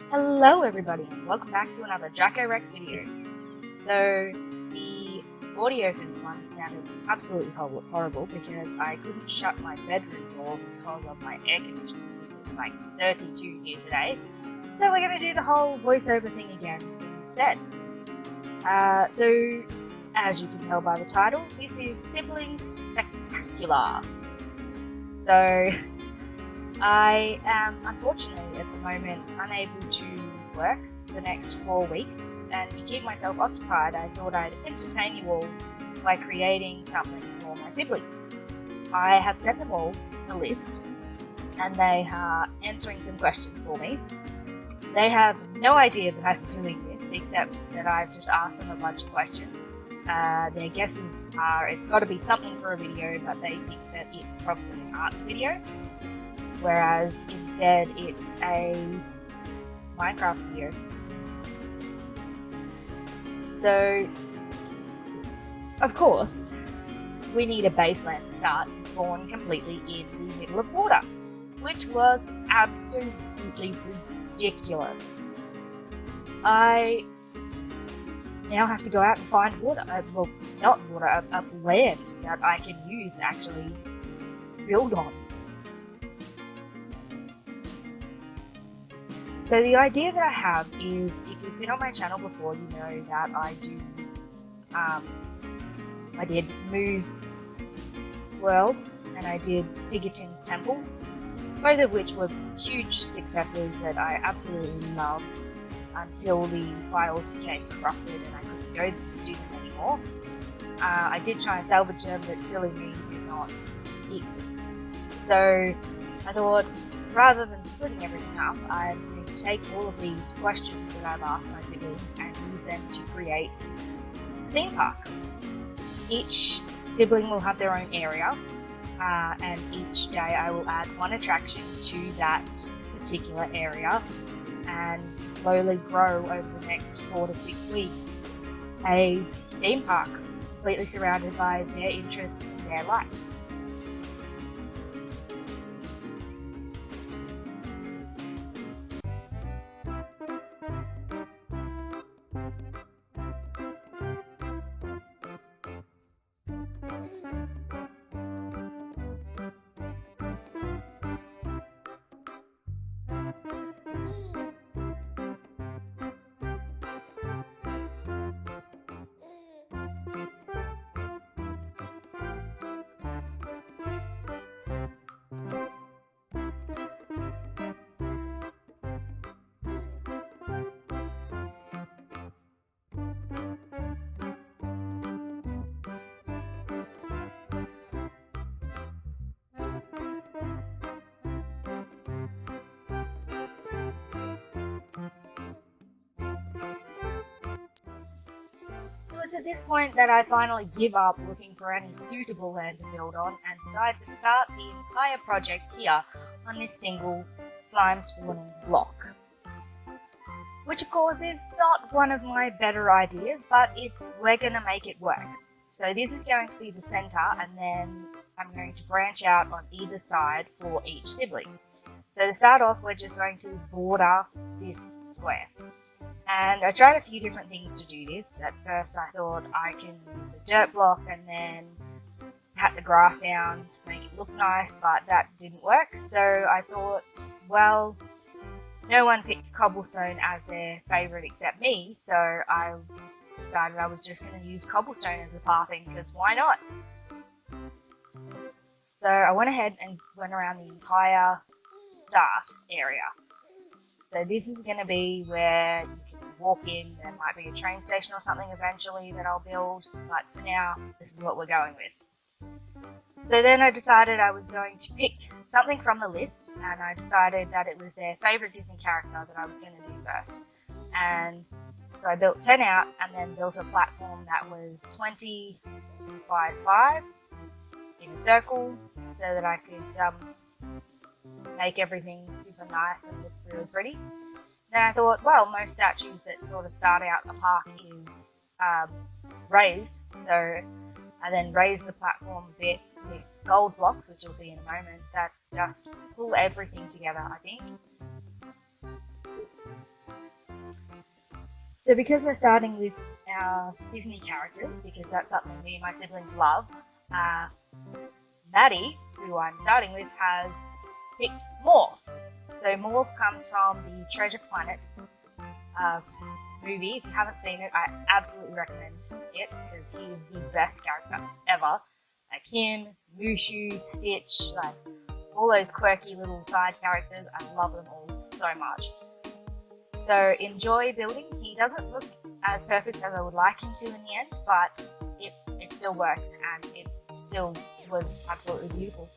Hello everybody and welcome back to another Jacko Rex video. So the audio for this one sounded absolutely horrible because I couldn't shut my bedroom door because of my air conditioning because it's like 32 here today. So we're going to do the whole voiceover thing again instead. So as you can tell by the title, this is Siblings Spectacular. So I am unfortunately at the moment unable to work for the next 4 weeks, and to keep myself occupied I thought I'd entertain you all by creating something for my siblings. I have sent them all a list and they are answering some questions for me. They have no idea that I'm doing this except that I've just asked them a bunch of questions. Their guesses are it's got to be something for a video, but they think that it's probably an arts video, whereas instead it's a Minecraft video. So, of course, we need a baseland to start and spawn completely in the middle of water, which was absolutely ridiculous. I now have to go out and find water, well, not water, land that I can use to actually build on. So the idea that I have is, if you've been on my channel before, you know that I did Moo's World and I did Diggerton's Temple, both of which were huge successes that I absolutely loved until the files became corrupted and I couldn't go do them anymore. I did try and salvage them, but silly me did not eat them. So I thought, rather than splitting everything up, I'm going to take all of these questions that I've asked my siblings and use them to create a theme park. Each sibling will have their own area, and each day I will add one attraction to that particular area and slowly grow over the next 4 to 6 weeks a theme park completely surrounded by their interests and their likes. So it's at this point that I finally give up looking for any suitable land to build on and decide to start the entire project here on this single slime spawning block. Which of course is not one of my better ideas, but we're going to make it work. So this is going to be the center, and then I'm going to branch out on either side for each sibling. So to start off, we're just going to border this square. And I tried a few different things to do this. At first I thought I can use a dirt block and then pat the grass down to make it look nice, but that didn't work. So I thought, well, no one picks cobblestone as their favourite except me, so I decided I was just going to use cobblestone as the pathing, because why not? So I went ahead and went around the entire start area. So this is going to be where you can walk in. There might be a train station or something eventually that I'll build, but for now, this is what we're going with. So then I decided I was going to pick something from the list, and I decided that it was their favourite Disney character that I was going to do first. And so I built 10 out and then built a platform that was 20 by 5 in a circle so that I could make everything super nice and look really pretty. Then I thought, well, most statues that sort of start out the park is raised, so I then raised the platform a bit with gold blocks, which you'll see in a moment, that just pull everything together, I think. So because we're starting with our Disney characters, because that's something me and my siblings love, Maddie, who I'm starting with, has picked Morph. So Morph comes from the Treasure Planet movie. If you haven't seen it, I absolutely recommend it because he is the best character ever. Like him, Mushu, Stitch, like all those quirky little side characters, I love them all so much. So enjoy building. He doesn't look as perfect as I would like him to in the end, but it still worked and it still was absolutely beautiful.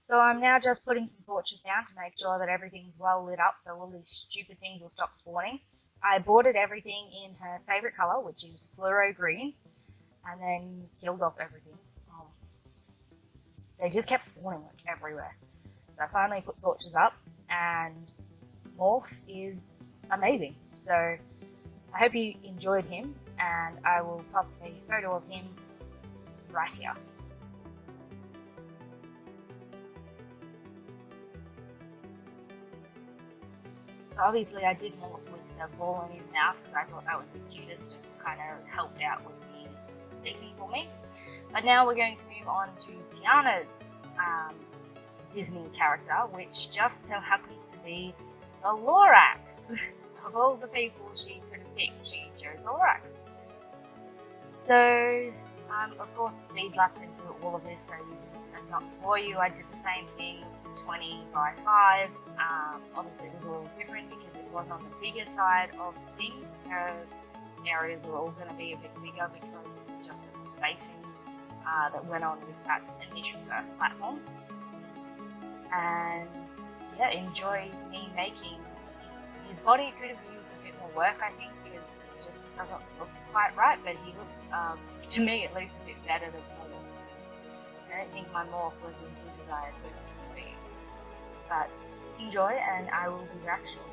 So I'm now just putting some torches down to make sure that everything's well lit up so all these stupid things will stop spawning. I boarded everything in her favourite colour, which is fluoro green, and then killed off everything. They just kept spawning like everywhere. So I finally put torches up, and Morph is amazing. So I hope you enjoyed him, and I will pop a photo of him right here. So obviously I did Morph with the ball in his mouth because I thought that was the cutest and kind of helped out with the spacing for me. But now we're going to move on to Tiana's Disney character, which just so happens to be the Lorax. Of all the people she could have picked, she chose the Lorax. So, of course, speed lapsing through all of this, so that's not for you. I did the same thing, 20 by 5. Obviously, it was a little different because it was on the bigger side of things. Her areas are all going to be a bit bigger because just of the spacing that went on with that initial first platform. And yeah, enjoy me making his body. Could have used a bit more work, I think, because it just doesn't look quite right, but he looks, to me at least, a bit better than normal. I don't think my morph was as good as I had hoped it to be. But enjoy, and I will be back shortly.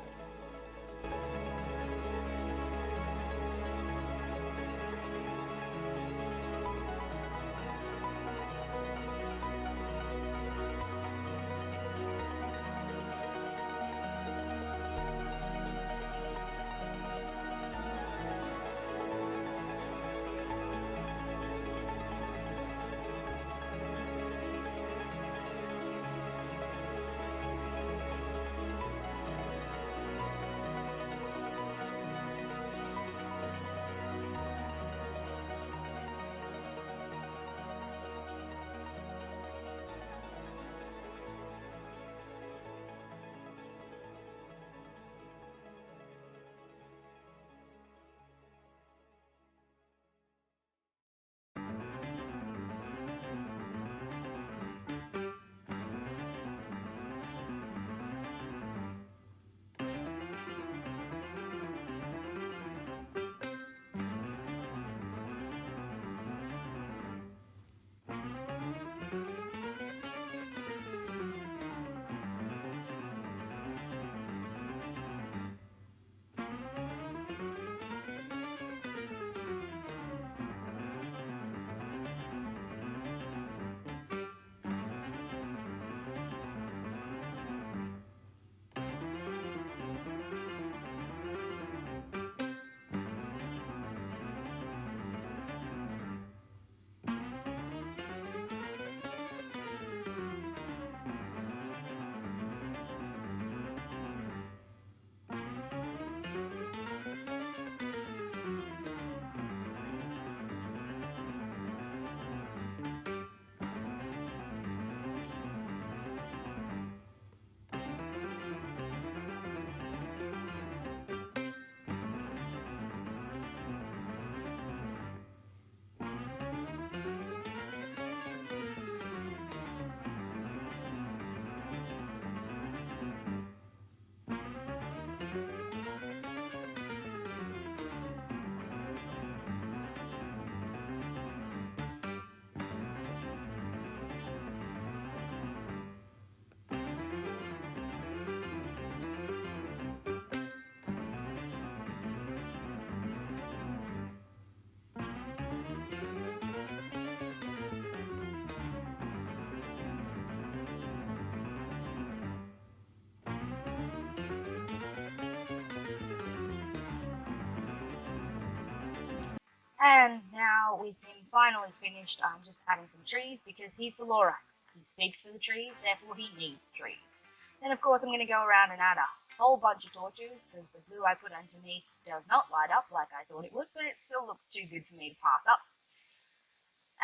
And now with him finally finished, I'm just adding some trees because he's the Lorax. He speaks for the trees, therefore he needs trees. Then of course I'm going to go around and add a whole bunch of torches because the glue I put underneath does not light up like I thought it would, but it still looked too good for me to pass up.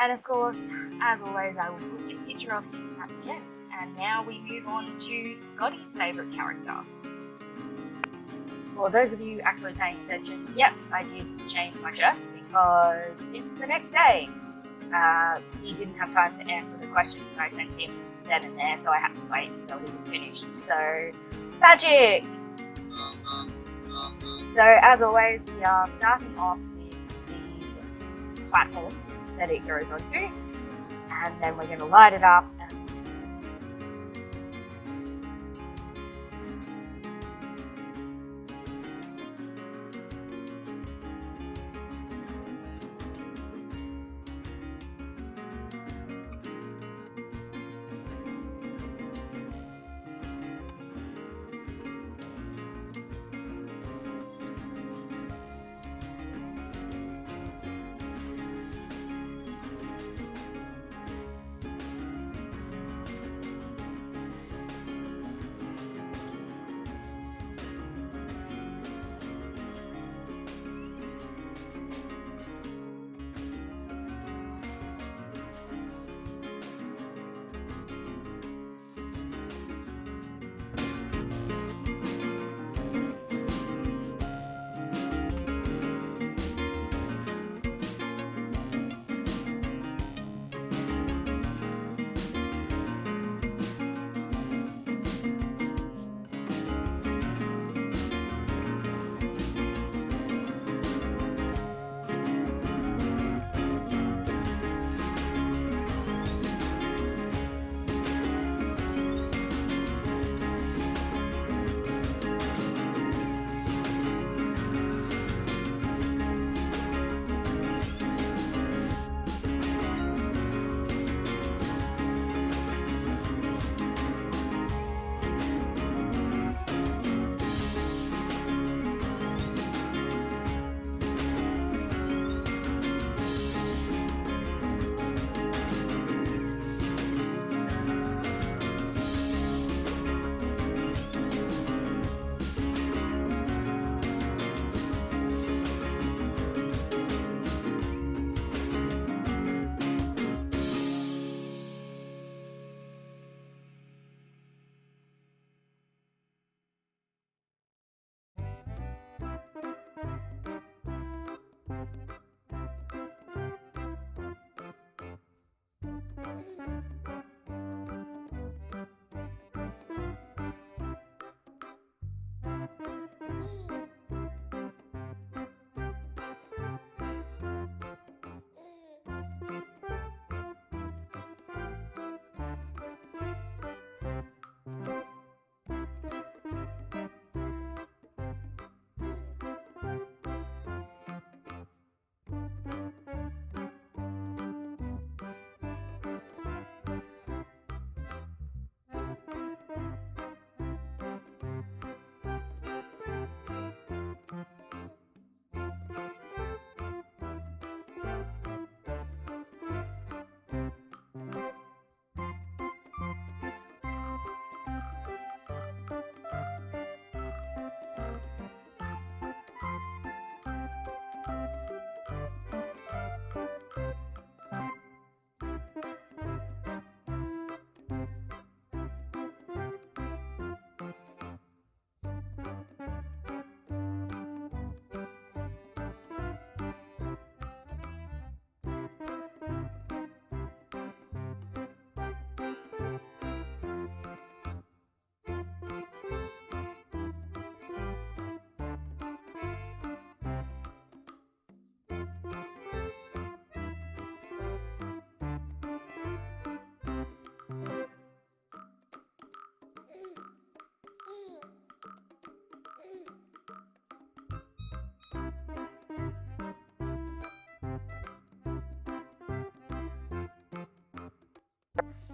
And of course, as always, I will put a picture of him at the end. And now we move on to Scotty's favourite character. For those of you actually paying attention, yes, I did change my shirt because it's the next day. He didn't have time to answer the questions that I sent him then and there, so I had to wait until he was finished. So, magic! So as always, we are starting off with the platform that it goes onto, and then we're going to light it up.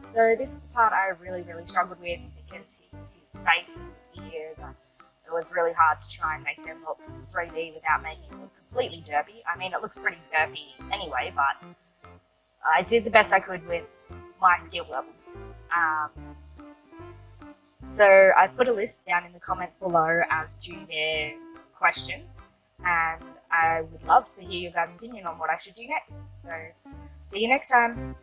So this is the part I really struggled with because his face and his ears, it was really hard to try and make them look 3D without making it look completely derpy. I mean, it looks pretty derpy anyway, but I did the best I could with my skill level. So I put a list down in the comments below as to their questions, and I would love to hear your guys' opinion on what I should do next. So see you next time.